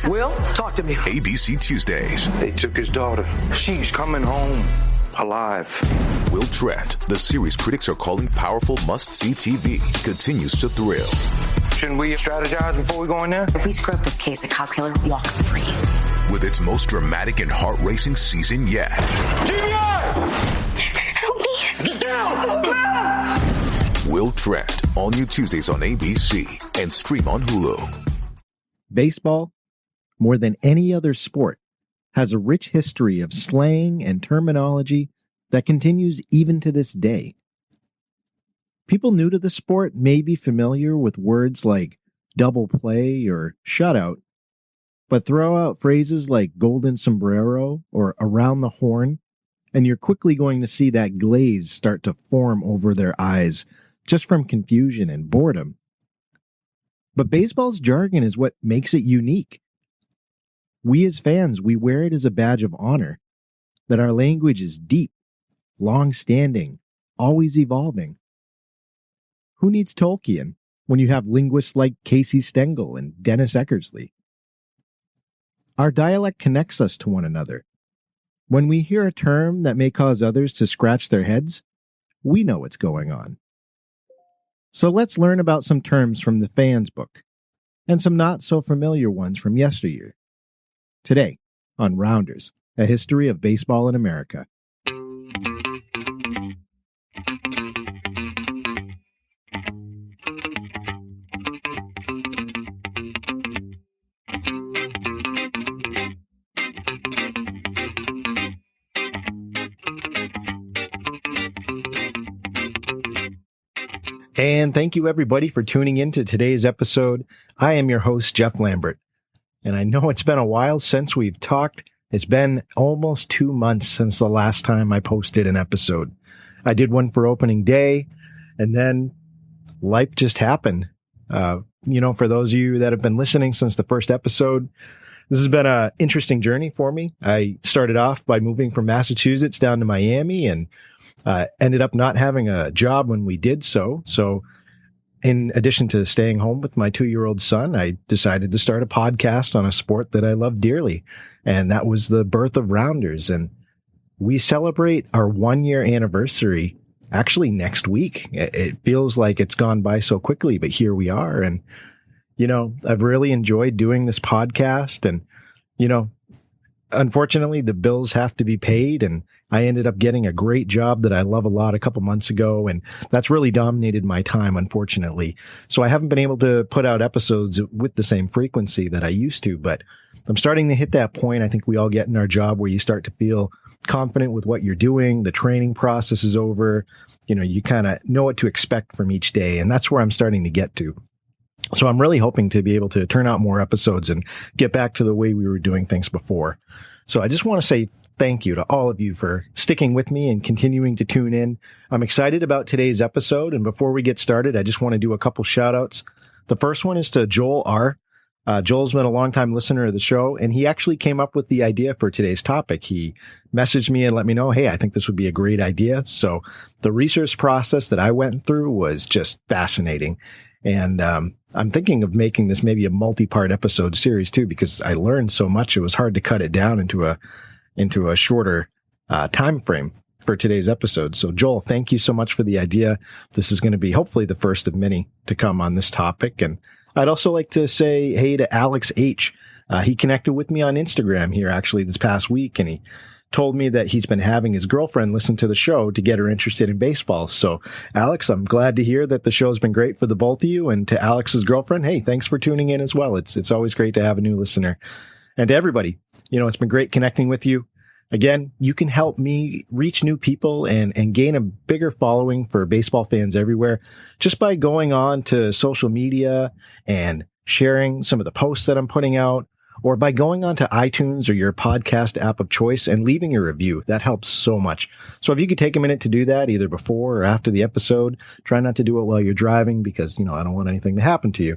Will, talk to me. ABC Tuesdays. They took his daughter. She's coming home alive. Will Trent, the series critics are calling powerful must-see TV, continues to thrill. Shouldn't we strategize before we go in there? If we screw up this case, a cow killer walks free. With its most dramatic and heart-racing season yet. GBI! Help me! Get down! Will Trent, all new Tuesdays on ABC and stream on Hulu. Baseball, more than any other sport, has a rich history of slang and terminology that continues even to this day. People new to the sport may be familiar with words like double play or shutout, but throw out phrases like golden sombrero or around the horn, and you're quickly going to see that glaze start to form over their eyes just from confusion and boredom. But baseball's jargon is what makes it unique. We as fans, we wear it as a badge of honor, that our language is deep, long-standing, always evolving. Who needs Tolkien when you have linguists like Casey Stengel and Dennis Eckersley? Our dialect connects us to one another. When we hear a term that may cause others to scratch their heads, we know what's going on. So let's learn about some terms from the fans book, and some not-so-familiar ones from yesteryear. Today, on Rounders, a history of baseball in America. And thank you everybody for tuning in to today's episode. I am your host, Jeff Lambert. And I know it's been a while since we've talked. It's been almost 2 months since the last time I posted an episode. I did one for opening day, and then life just happened. For those of you that have been listening since the first episode, this has been an interesting journey for me. I started off by moving from Massachusetts down to Miami and ended up not having a job when we did so. So in addition to staying home with my 2-year-old son, I decided to start a podcast on a sport that I love dearly. And that was the birth of Rounders. And we celebrate our 1-year anniversary actually next week. It feels like it's gone by so quickly, but here we are. And, I've really enjoyed doing this podcast. And, unfortunately, the bills have to be paid, and I ended up getting a great job that I love a lot a couple months ago, and that's really dominated my time, unfortunately. So I haven't been able to put out episodes with the same frequency that I used to, but I'm starting to hit that point. I think we all get in our job where you start to feel confident with what you're doing. The training process is over. You kind of know what to expect from each day, and that's where I'm starting to get to. So I'm really hoping to be able to turn out more episodes and get back to the way we were doing things before. So I just want to say thank you to all of you for sticking with me and continuing to tune in. I'm excited about today's episode. And before we get started, I just want to do a couple shout outs. The first one is to Joel R. Joel's been a longtime listener of the show, and he actually came up with the idea for today's topic. He messaged me and let me know, hey, I think this would be a great idea. So the research process that I went through was just fascinating. And I'm thinking of making this maybe a multi-part episode series too, because I learned so much. It was hard to cut it down into a shorter time frame for today's episode. So Joel, thank you so much for the idea. This is going to be hopefully the first of many to come on this topic. And I'd also like to say hey to Alex H. He connected with me on Instagram here actually this past week, and he told me that he's been having his girlfriend listen to the show to get her interested in baseball. So, Alex, I'm glad to hear that the show's been great for the both of you. And to Alex's girlfriend, hey, thanks for tuning in as well. It's always great to have a new listener. And to everybody, it's been great connecting with you. Again, you can help me reach new people and gain a bigger following for baseball fans everywhere just by going on to social media and sharing some of the posts that I'm putting out, or by going on to iTunes or your podcast app of choice and leaving a review. That helps so much. So if you could take a minute to do that either before or after the episode, try not to do it while you're driving because, I don't want anything to happen to you.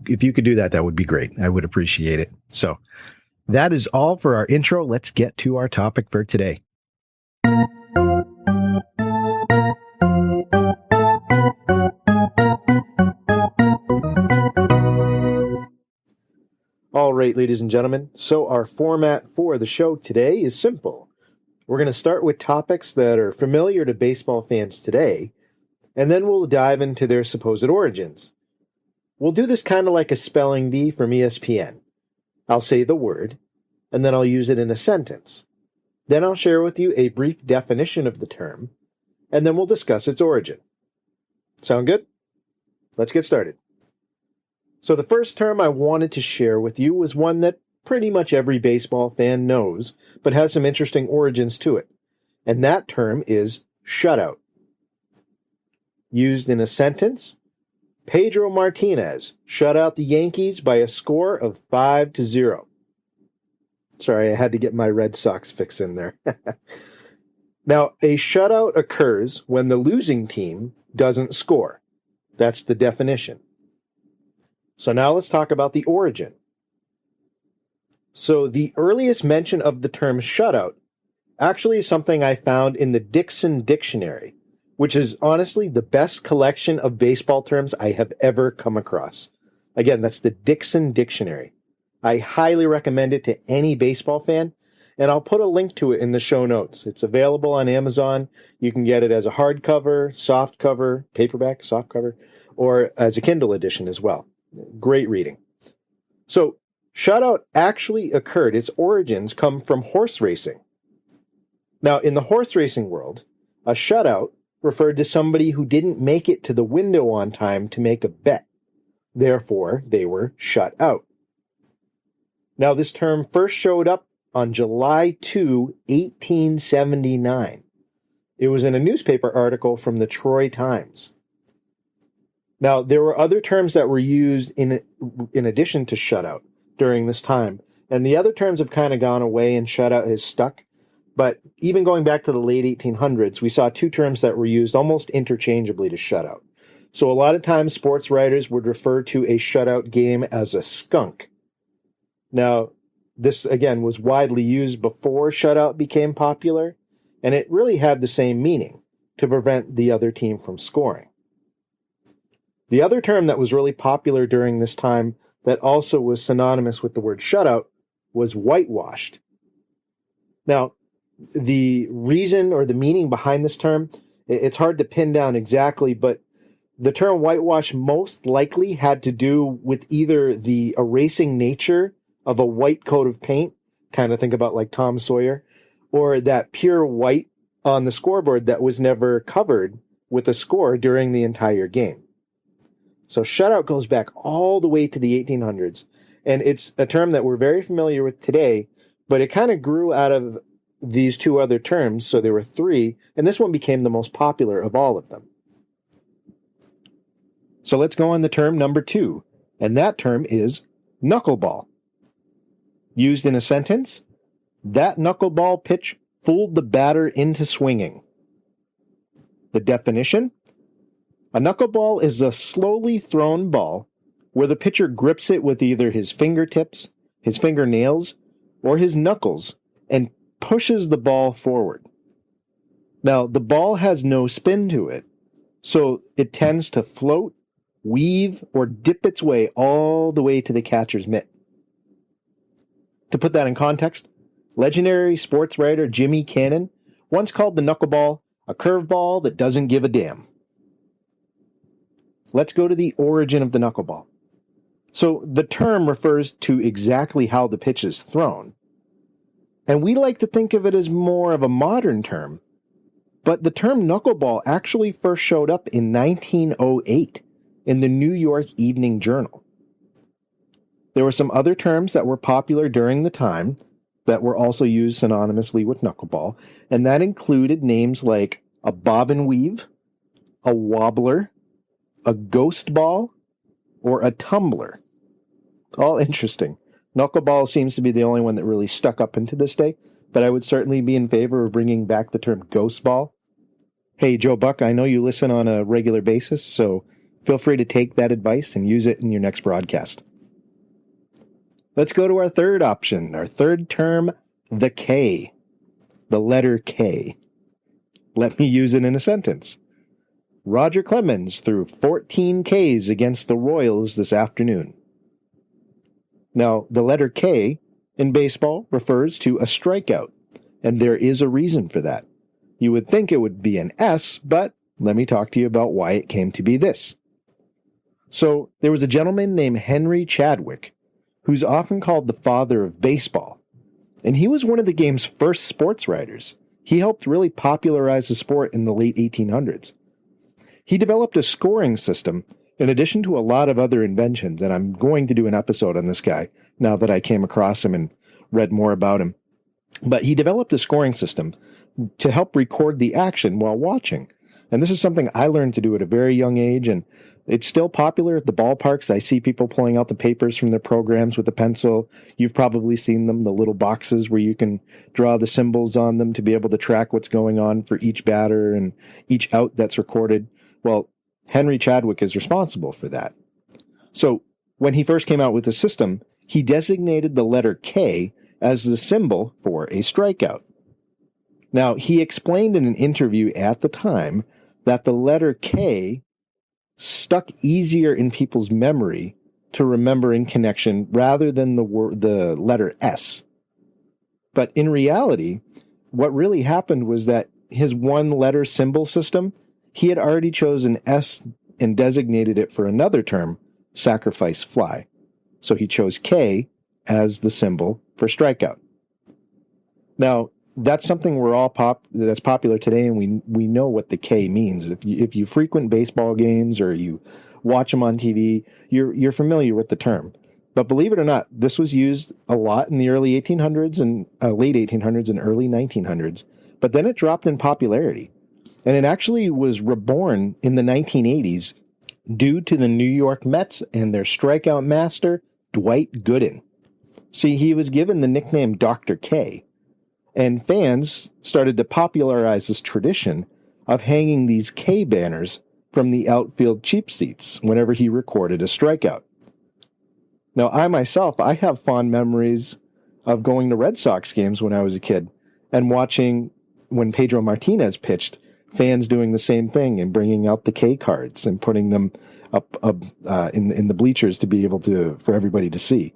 If you could do that, that would be great. I would appreciate it. So that is all for our intro. Let's get to our topic for today. All right, ladies and gentlemen, so our format for the show today is simple. We're going to start with topics that are familiar to baseball fans today, and then we'll dive into their supposed origins. We'll do this kind of like a spelling bee from ESPN. I'll say the word, and then I'll use it in a sentence. Then I'll share with you a brief definition of the term, and then we'll discuss its origin. Sound good? Let's get started. So the first term I wanted to share with you was one that pretty much every baseball fan knows, but has some interesting origins to it. And that term is shutout. Used in a sentence, Pedro Martinez shut out the Yankees by a score of 5-0. Sorry, I had to get my Red Sox fix in there. Now, a shutout occurs when the losing team doesn't score. That's the definition. So now let's talk about the origin. So the earliest mention of the term shutout actually is something I found in the Dixon Dictionary, which is honestly the best collection of baseball terms I have ever come across. Again, that's the Dixon Dictionary. I highly recommend it to any baseball fan, and I'll put a link to it in the show notes. It's available on Amazon. You can get it as a hardcover, softcover, paperback, softcover, or as a Kindle edition as well. Great reading. So, shutout actually occurred. Its origins come from horse racing. Now, in the horse racing world, a shutout referred to somebody who didn't make it to the window on time to make a bet. Therefore, they were shut out. Now, this term first showed up on July 2, 1879. It was in a newspaper article from the Troy Times. Now, there were other terms that were used in addition to shutout during this time, and the other terms have kind of gone away and shutout has stuck. But even going back to the late 1800s, we saw two terms that were used almost interchangeably to shutout. So a lot of times sports writers would refer to a shutout game as a skunk. Now, this, again, was widely used before shutout became popular, and it really had the same meaning, to prevent the other team from scoring. The other term that was really popular during this time that also was synonymous with the word shutout was whitewashed. Now, the reason or the meaning behind this term, it's hard to pin down exactly, but the term whitewash most likely had to do with either the erasing nature of a white coat of paint, kind of think about like Tom Sawyer, or that pure white on the scoreboard that was never covered with a score during the entire game. So shutout goes back all the way to the 1800s, and it's a term that we're very familiar with today, but it kind of grew out of these two other terms, so there were three, and this one became the most popular of all of them. So let's go on the term number 2, and that term is knuckleball. Used in a sentence, that knuckleball pitch fooled the batter into swinging. The definition: a knuckleball is a slowly thrown ball where the pitcher grips it with either his fingertips, his fingernails, or his knuckles and pushes the ball forward. Now, the ball has no spin to it, so it tends to float, weave, or dip its way all the way to the catcher's mitt. To put that in context, legendary sports writer Jimmy Cannon once called the knuckleball a curveball that doesn't give a damn. Let's go to the origin of the knuckleball. So the term refers to exactly how the pitch is thrown. And we like to think of it as more of a modern term, but the term knuckleball actually first showed up in 1908 in the New York Evening Journal. There were some other terms that were popular during the time that were also used synonymously with knuckleball, and that included names like a bob and weave, a wobbler, a ghost ball, or a tumbler. All interesting. Knuckleball seems to be the only one that really stuck up into this day, but I would certainly be in favor of bringing back the term ghost ball. Hey, Joe Buck, I know you listen on a regular basis, so feel free to take that advice and use it in your next broadcast. Let's go to our third option, our third term, the K, the letter K. Let me use it in a sentence. Roger Clemens threw 14 Ks against the Royals this afternoon. Now, the letter K in baseball refers to a strikeout, and there is a reason for that. You would think it would be an S, but let me talk to you about why it came to be this. So, there was a gentleman named Henry Chadwick, who's often called the father of baseball, and he was one of the game's first sports writers. He helped really popularize the sport in the late 1800s. He developed a scoring system in addition to a lot of other inventions, and I'm going to do an episode on this guy now that I came across him and read more about him. But he developed a scoring system to help record the action while watching. And this is something I learned to do at a very young age, and it's still popular at the ballparks. I see people pulling out the papers from their programs with a pencil. You've probably seen them, the little boxes where you can draw the symbols on them to be able to track what's going on for each batter and each out that's recorded. Well, Henry Chadwick is responsible for that. So when he first came out with the system, he designated the letter K as the symbol for a strikeout. Now, he explained in an interview at the time that the letter K stuck easier in people's memory to remember in connection rather than the letter S. But in reality, what really happened was that his one-letter symbol system, he had already chosen S and designated it for another term, sacrifice fly. So he chose K as the symbol for strikeout. Now, that's something that's popular today, and we know what the K means. If you frequent baseball games or you watch them on TV, you're familiar with the term. But believe it or not, this was used a lot in the early 1800s and late 1800s and early 1900s. But then it dropped in popularity, and it actually was reborn in the 1980s due to the New York Mets and their strikeout master, Dwight Gooden. See, he was given the nickname Dr. K. And fans started to popularize this tradition of hanging these K banners from the outfield cheap seats whenever he recorded a strikeout. Now, I have fond memories of going to Red Sox games when I was a kid and watching when Pedro Martinez pitched, fans doing the same thing and bringing out the K cards and putting them up in the bleachers to be able for everybody to see.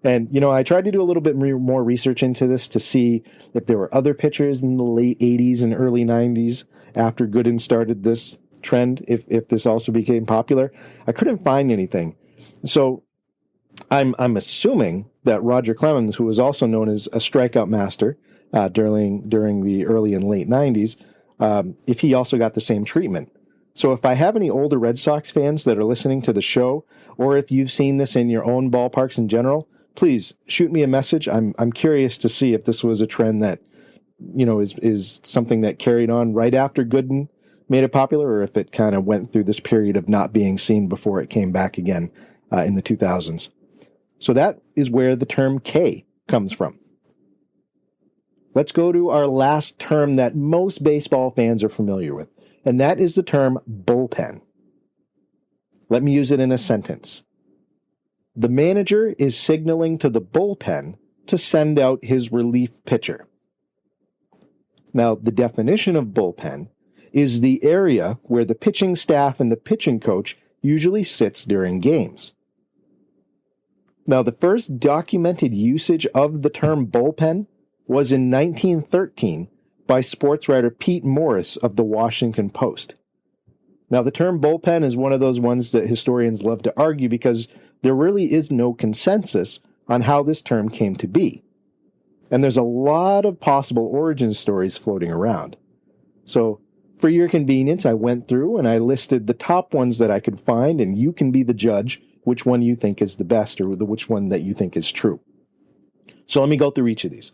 And, I tried to do a little bit more research into this to see if there were other pitchers in the late 80s and early 90s after Gooden started this trend, if this also became popular. I couldn't find anything. So I'm assuming that Roger Clemens, who was also known as a strikeout master during the early and late 90s, if he also got the same treatment. So if I have any older Red Sox fans that are listening to the show, or if you've seen this in your own ballparks in general, please shoot me a message. I'm curious to see if this was a trend that, is something that carried on right after Gooden made it popular, or if it kind of went through this period of not being seen before it came back again in the 2000s. So that is where the term K comes from. Let's go to our last term that most baseball fans are familiar with, and that is the term bullpen. Let me use it in a sentence. The manager is signaling to the bullpen to send out his relief pitcher. Now, the definition of bullpen is the area where the pitching staff and the pitching coach usually sits during games. Now, the first documented usage of the term bullpen was in 1913 by sports writer Pete Morris of the Washington Post. Now, the term bullpen is one of those ones that historians love to argue because there really is no consensus on how this term came to be. And there's a lot of possible origin stories floating around. So, for your convenience, I went through and I listed the top ones that I could find, and you can be the judge which one you think is the best or which one that you think is true. So let me go through each of these.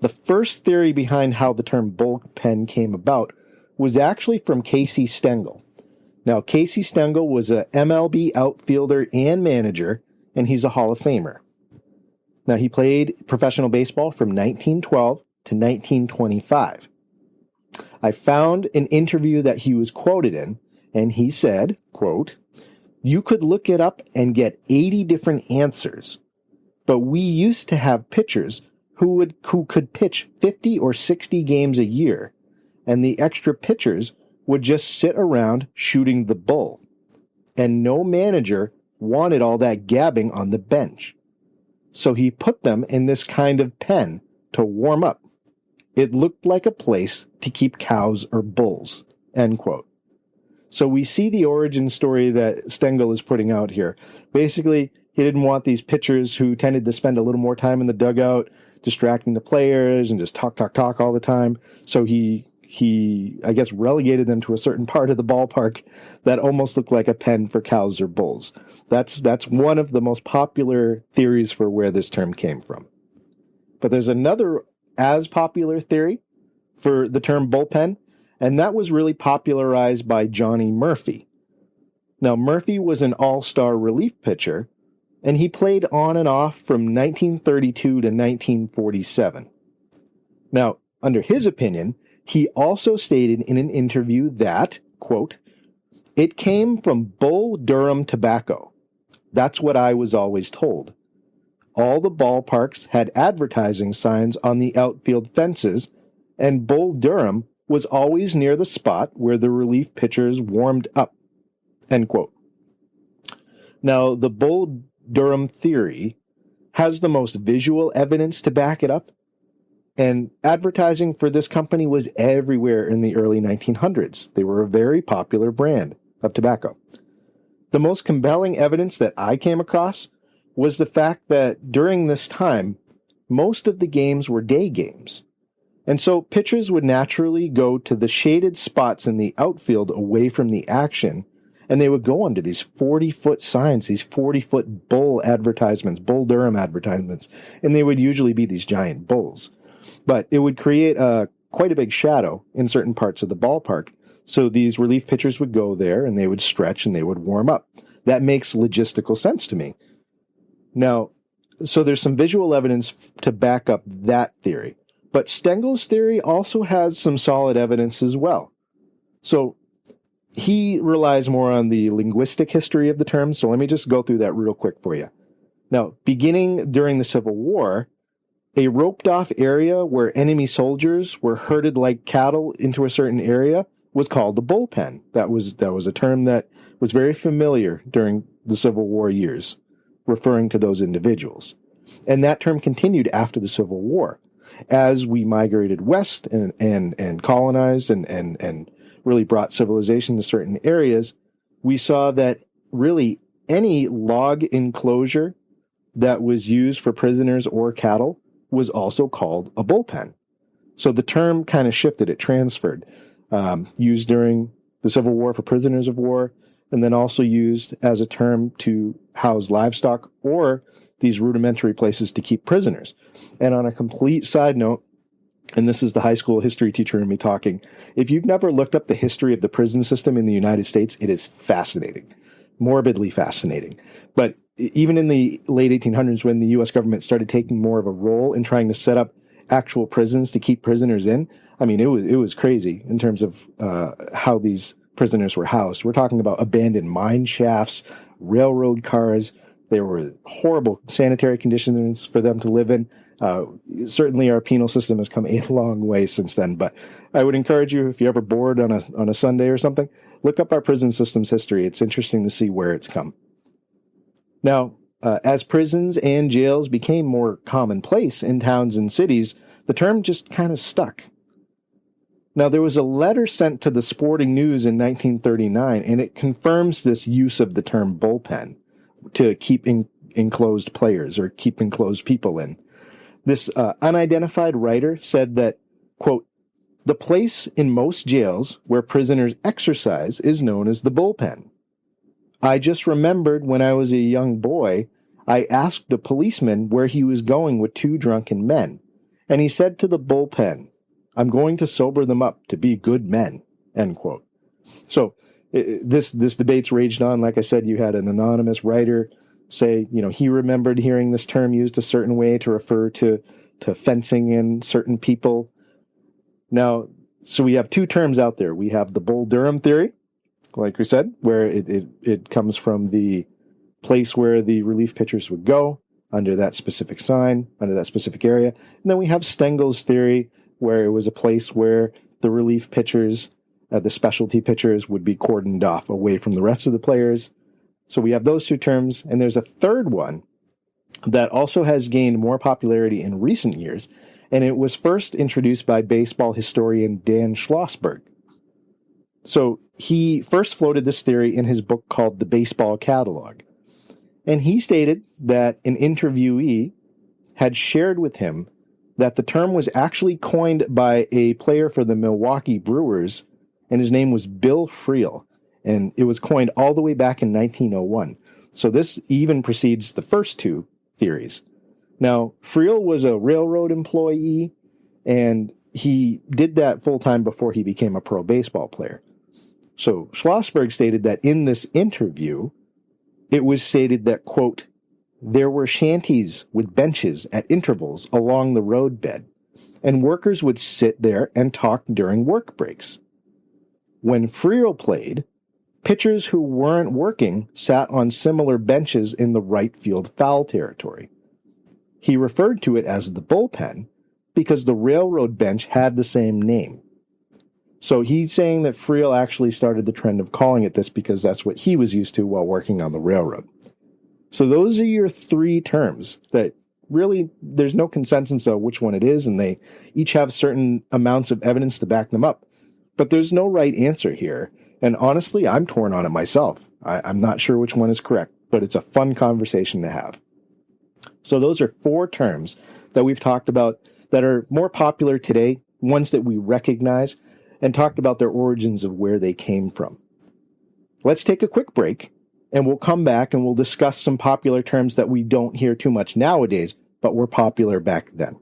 The first theory behind how the term bullpen came about was actually from Casey Stengel. Now, Casey Stengel was a MLB outfielder and manager, and he's a Hall of Famer. Now, he played professional baseball from 1912 to 1925. I found an interview that he was quoted in, and he said, quote, "You could look it up and get 80 different answers, but we used to have pitchers who could pitch 50 or 60 games a year, and the extra pitchers would just sit around shooting the bull, and no manager wanted all that gabbing on the bench. so he put them in this kind of pen to warm up. It looked like a place to keep cows or bulls, end quote. So we see the origin story that Stengel is putting out here. Basically, he didn't want these pitchers who tended to spend a little more time in the dugout, distracting the players and just talk all the time. So he, I guess, relegated them to a certain part of the ballpark that almost looked like a pen for cows or bulls. That's one of the most popular theories for where this term came from. But there's another as popular theory for the term bullpen, and that was really popularized by Johnny Murphy. Now, Murphy was an all-star relief pitcher, and he played on and off from 1932 to 1947. Now, under his opinion, he also stated in an interview that, quote, "It came from Bull Durham tobacco. That's what I was always told. All the ballparks had advertising signs on the outfield fences, and Bull Durham was always near the spot where the relief pitchers warmed up," end quote. Now, the Bull Durham theory has the most visual evidence to back it up, and advertising for this company was everywhere in the early 1900s. They were a very popular brand of tobacco. The most compelling evidence that I came across was the fact that during this time, most of the games were day games. And so pitchers would naturally go to the shaded spots in the outfield away from the action, and they would go under these 40-foot signs, these 40-foot bull advertisements, Bull Durham advertisements, and they would usually be these giant bulls. But it would create quite a big shadow in certain parts of the ballpark. So these relief pitchers would go there, and they would stretch, and they would warm up. That makes logistical sense to me. Now, so there's some visual evidence to back up that theory. But Stengel's theory also has some solid evidence as well. So he relies more on the linguistic history of the term, so let me just go through that real quick for you. Now, beginning during the Civil War, a roped-off area where enemy soldiers were herded like cattle into a certain area was called the bullpen. That was a term that was very familiar during the Civil War years, referring to those individuals. And that term continued after the Civil War. As we migrated west and colonized and really brought civilization to certain areas, we saw that really any log enclosure that was used for prisoners or cattle was also called a bullpen. So the term kind of shifted, it transferred, used during the Civil War for prisoners of war, and then also used as a term to house livestock or these rudimentary places to keep prisoners. And on a complete side note, and this is the high school history teacher in me talking, if you've never looked up the history of the prison system in the United States, it is fascinating, morbidly fascinating. But even in the late 1800s, when the U.S. government started taking more of a role in trying to set up actual prisons to keep prisoners in, I mean, it was crazy in terms of how these prisoners were housed. We're talking about abandoned mine shafts, railroad cars. There were horrible sanitary conditions for them to live in. Certainly our penal system has come a long way since then, but I would encourage you, if you're ever bored on a Sunday or something, look up our prison system's history. It's interesting to see where it's come. Now, as prisons and jails became more commonplace in towns and cities, the term just kind of stuck. Now, there was a letter sent to the Sporting News in 1939, and it confirms this use of the term bullpen to keep enclosed players or keep enclosed people in. This unidentified writer said that, quote, "The place in most jails where prisoners exercise is known as the bullpen. I just remembered when I was a young boy, I asked a policeman where he was going with two drunken men, and he said to the bullpen, 'I'm going to sober them up to be good men,'" end quote. So this debate's raged on. Like I said, you had an anonymous writer say, he remembered hearing this term used a certain way to refer to fencing in certain people. Now, so we have two terms out there. We have the Bull Durham theory, like we said, where it comes from the place where the relief pitchers would go under that specific sign, under that specific area. And then we have Stengel's theory, where it was a place where the relief pitchers, the specialty pitchers, would be cordoned off away from the rest of the players. So we have those two terms, and there's a third one that also has gained more popularity in recent years, and it was first introduced by baseball historian Dan Schlossberg. So he first floated this theory in his book called The Baseball Catalog. And he stated that an interviewee had shared with him that the term was actually coined by a player for the Milwaukee Brewers, and his name was Bill Friel. And it was coined all the way back in 1901. So this even precedes the first two theories. Now, Friel was a railroad employee, and he did that full-time before he became a pro baseball player. So Schlossberg stated that in this interview, it was stated that, quote, there were shanties with benches at intervals along the roadbed, and workers would sit there and talk during work breaks. When Friel played, pitchers who weren't working sat on similar benches in the right field foul territory. He referred to it as the bullpen because the railroad bench had the same name. So he's saying that Friel actually started the trend of calling it this because that's what he was used to while working on the railroad. So those are your three terms that really there's no consensus of which one it is, and they each have certain amounts of evidence to back them up. But there's no right answer here. And honestly, I'm torn on it myself. I'm not sure which one is correct, but it's a fun conversation to have. So those are four terms that we've talked about that are more popular today, ones that we recognize, and talked about their origins of where they came from. Let's take a quick break, and we'll come back and we'll discuss some popular terms that we don't hear too much nowadays, but were popular back then.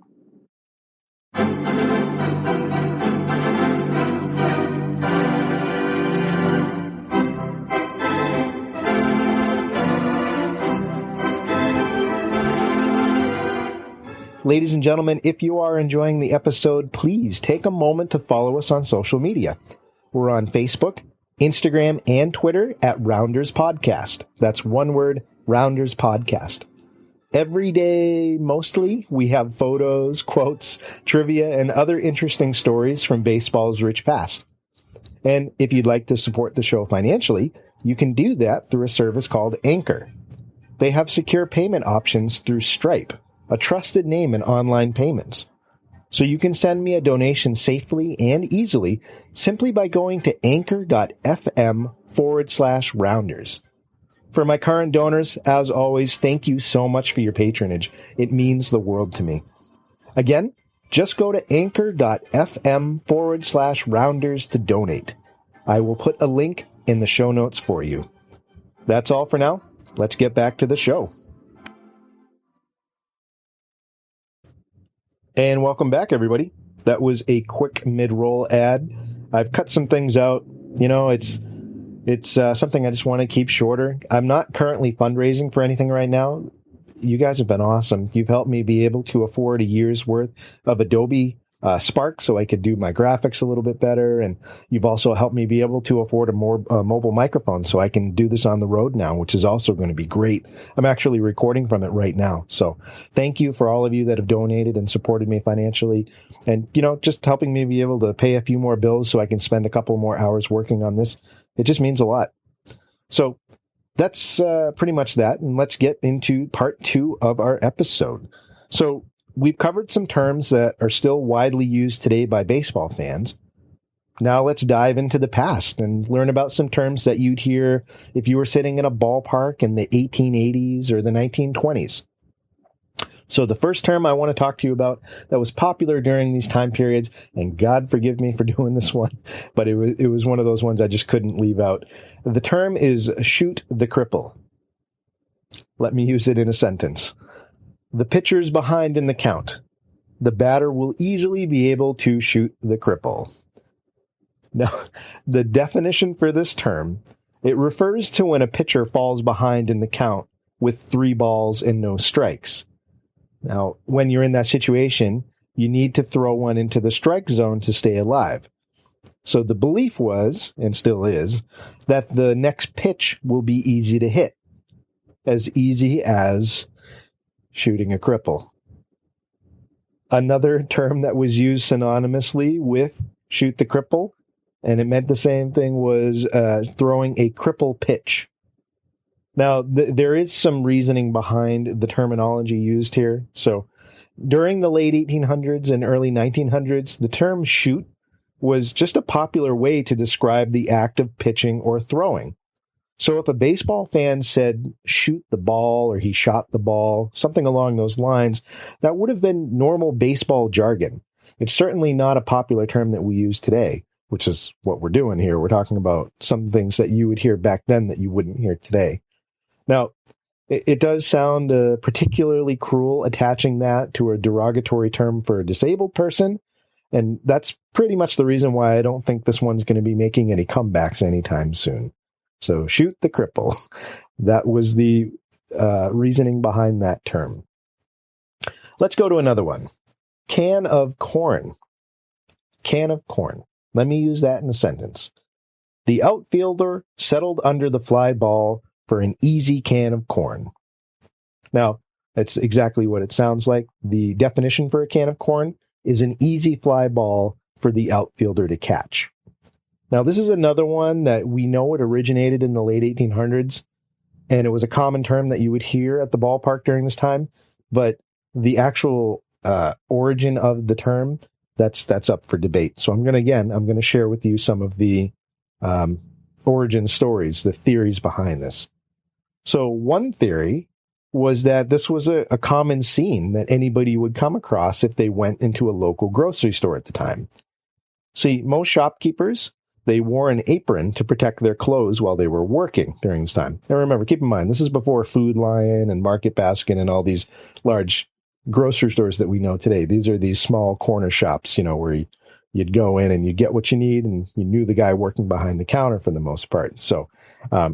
Ladies and gentlemen, if you are enjoying the episode, please take a moment to follow us on social media. We're on Facebook, Instagram, and Twitter at Rounders Podcast. That's one word, Rounders Podcast. Every day, mostly, we have photos, quotes, trivia, and other interesting stories from baseball's rich past. And if you'd like to support the show financially, you can do that through a service called Anchor. They have secure payment options through Stripe, a trusted name in online payments. So you can send me a donation safely and easily simply by going to anchor.fm/rounders. For my current donors, as always, thank you so much for your patronage. It means the world to me. Again, just go to anchor.fm/rounders to donate. I will put a link in the show notes for you. That's all for now. Let's get back to the show. And welcome back, everybody. That was a quick mid-roll ad. I've cut some things out. You know, it's something I just want to keep shorter. I'm not currently fundraising for anything right now. You guys have been awesome. You've helped me be able to afford a year's worth of Adobe Spark so I could do my graphics a little bit better. And you've also helped me be able to afford a more mobile microphone so I can do this on the road now, which is also going to be great. I'm actually recording from it right now. So thank you for all of you that have donated and supported me financially. And, you know, just helping me be able to pay a few more bills so I can spend a couple more hours working on this. It just means a lot. So that's pretty much that. And let's get into part 2 of our episode. So we've covered some terms that are still widely used today by baseball fans. Now let's dive into the past and learn about some terms that you'd hear if you were sitting in a ballpark in the 1880s or the 1920s. So the first term I want to talk to you about that was popular during these time periods, and God forgive me for doing this one, but it was one of those ones I just couldn't leave out. The term is shoot the cripple. Let me use it in a sentence. The pitcher's behind in the count. The batter will easily be able to shoot the cripple. Now, the definition for this term, it refers to when a pitcher falls behind in the count with 3 balls and no strikes. Now, when you're in that situation, you need to throw one into the strike zone to stay alive. So the belief was, and still is, that the next pitch will be easy to hit. As easy as shooting a cripple. Another term that was used synonymously with shoot the cripple, and it meant the same thing, was throwing a cripple pitch. Now, there is some reasoning behind the terminology used here. So during the late 1800s and early 1900s, the term shoot was just a popular way to describe the act of pitching or throwing. So if a baseball fan said shoot the ball or he shot the ball, something along those lines, that would have been normal baseball jargon. It's certainly not a popular term that we use today, which is what we're doing here. We're talking about some things that you would hear back then that you wouldn't hear today. Now, it does sound particularly cruel attaching that to a derogatory term for a disabled person, and that's pretty much the reason why I don't think this one's going to be making any comebacks anytime soon. So shoot the cripple. That was the reasoning behind that term. Let's go to another one. Can of corn. Can of corn. Let me use that in a sentence. The outfielder settled under the fly ball for an easy can of corn. Now, that's exactly what it sounds like. The definition for a can of corn is an easy fly ball for the outfielder to catch. Now, this is another one that we know it originated in the late 1800s, and it was a common term that you would hear at the ballpark during this time, but the actual origin of the term, that's up for debate. So I'm going to share with you some of the origin stories, the theories behind this. So one theory was that this was a common scene that anybody would come across if they went into a local grocery store at the time. See, most shopkeepers, they wore an apron to protect their clothes while they were working during this time. Now remember, keep in mind, this is before Food Lion and Market Basket and all these large grocery stores that we know today. These are these small corner shops, where you'd go in and you get what you need, and you knew the guy working behind the counter for the most part. So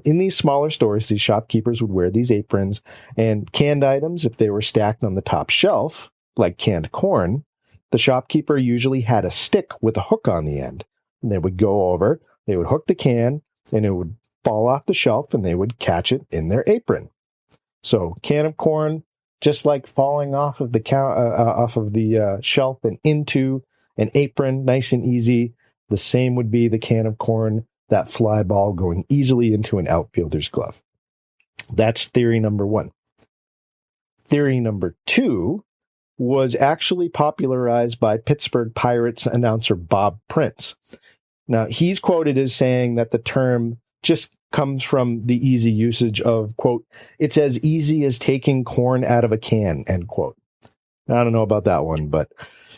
in these smaller stores, these shopkeepers would wear these aprons, and canned items, if they were stacked on the top shelf, like canned corn, the shopkeeper usually had a stick with a hook on the end. And they would go over, they would hook the can, and it would fall off the shelf, and they would catch it in their apron. So can of corn, just like falling off of the shelf and into an apron, nice and easy. The same would be the can of corn, that fly ball going easily into an outfielder's glove. That's theory number one. Theory number two was actually popularized by Pittsburgh Pirates announcer Bob Prince. Now, he's quoted as saying that the term just comes from the easy usage of, quote, it's as easy as taking corn out of a can, end quote. I don't know about that one, but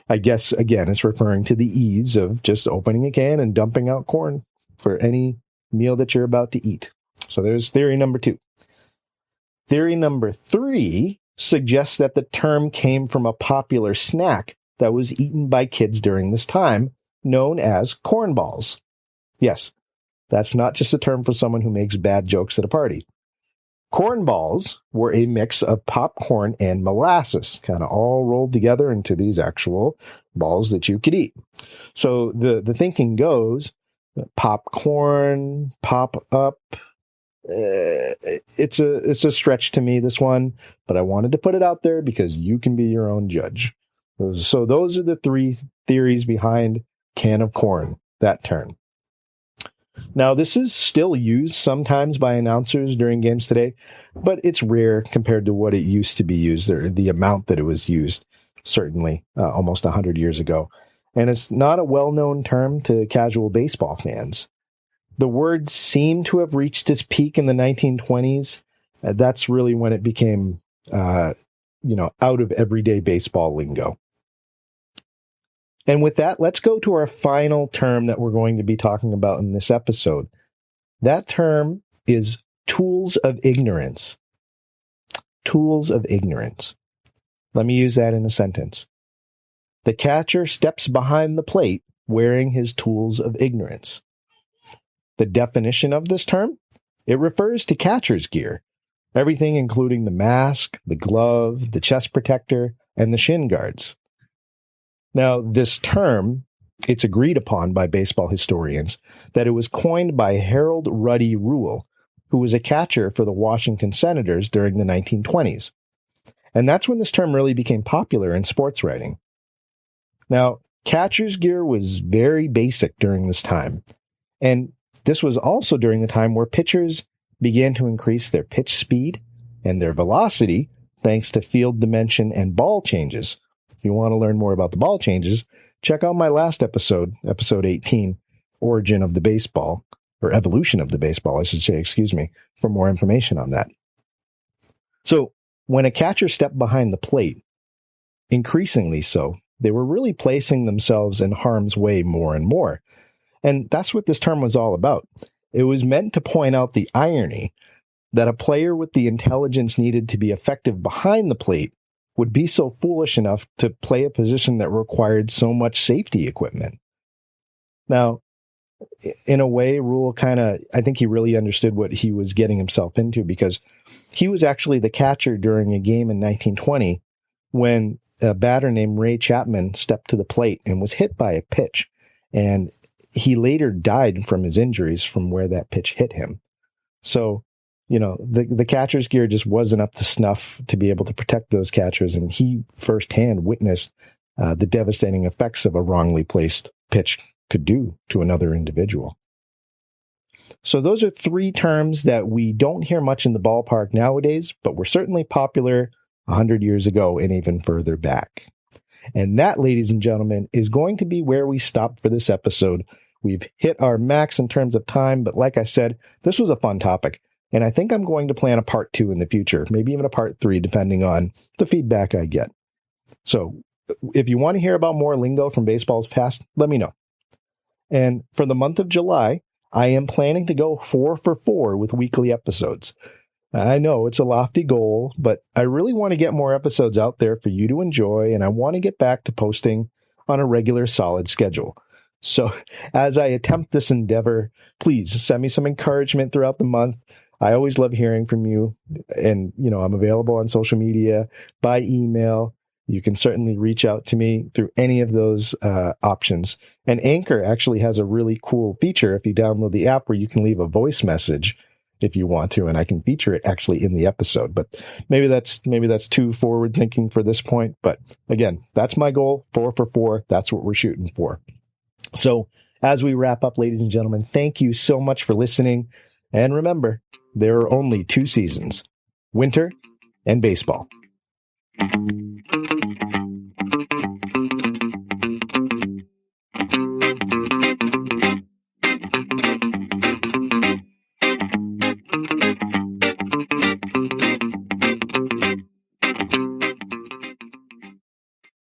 I guess, again, it's referring to the ease of just opening a can and dumping out corn for any meal that you're about to eat. So there's theory number two. Theory number three suggests that the term came from a popular snack that was eaten by kids during this time, known as cornballs. Yes, that's not just a term for someone who makes bad jokes at a party. Cornballs were a mix of popcorn and molasses, kind of all rolled together into these actual balls that you could eat. So the thinking goes, popcorn, pop up. It's a stretch to me, this one, but I wanted to put it out there because you can be your own judge. So those are the three theories behind can of corn, that term. Now, this is still used sometimes by announcers during games today, but it's rare compared to what it used to be used, or the amount that it was used, certainly almost 100 years ago. And it's not a well-known term to casual baseball fans. The word seemed to have reached its peak in the 1920s. That's really when it became, out of everyday baseball lingo. And with that, let's go to our final term that we're going to be talking about in this episode. That term is tools of ignorance. Tools of ignorance. Let me use that in a sentence. The catcher steps behind the plate wearing his tools of ignorance. The definition of this term? It refers to catcher's gear. Everything including the mask, the glove, the chest protector, and the shin guards. Now, this term, it's agreed upon by baseball historians that it was coined by Harold Ruddy Rule, who was a catcher for the Washington Senators during the 1920s. And that's when this term really became popular in sports writing. Now, catcher's gear was very basic during this time. And this was also during the time where pitchers began to increase their pitch speed and their velocity thanks to field dimension and ball changes. If you want to learn more about the ball changes, check out my last episode, episode 18, Origin of the Baseball, or Evolution of the Baseball, I should say, for more information on that. So when a catcher stepped behind the plate, increasingly so, they were really placing themselves in harm's way more and more. And that's what this term was all about. It was meant to point out the irony that a player with the intelligence needed to be effective behind the plate would be so foolish enough to play a position that required so much safety equipment. Now, in a way, Rule I think he really understood what he was getting himself into, because he was actually the catcher during a game in 1920 when a batter named Ray Chapman stepped to the plate and was hit by a pitch. And he later died from his injuries from where that pitch hit him. So, the catcher's gear just wasn't up to snuff to be able to protect those catchers. And he firsthand witnessed the devastating effects of a wrongly placed pitch could do to another individual. So those are three terms that we don't hear much in the ballpark nowadays, but were certainly popular 100 years ago and even further back. And that, ladies and gentlemen, is going to be where we stop for this episode. We've hit our max in terms of time, but like I said, this was a fun topic. And I think I'm going to plan a part 2 in the future, maybe even a part 3, depending on the feedback I get. So if you want to hear about more lingo from baseball's past, let me know. And for the month of July, I am planning to go 4 for 4 with weekly episodes. I know it's a lofty goal, but I really want to get more episodes out there for you to enjoy, and I want to get back to posting on a regular, solid schedule. So as I attempt this endeavor, please send me some encouragement throughout the month. I always love hearing from you, and I'm available on social media, by email. You can certainly reach out to me through any of those options. And Anchor actually has a really cool feature if you download the app where you can leave a voice message if you want to, and I can feature it actually in the episode. But maybe that's too forward thinking for this point. But again, that's my goal, 4 for 4. That's what we're shooting for. So as we wrap up, ladies and gentlemen, thank you so much for listening. And remember, there are only 2 seasons, winter and baseball.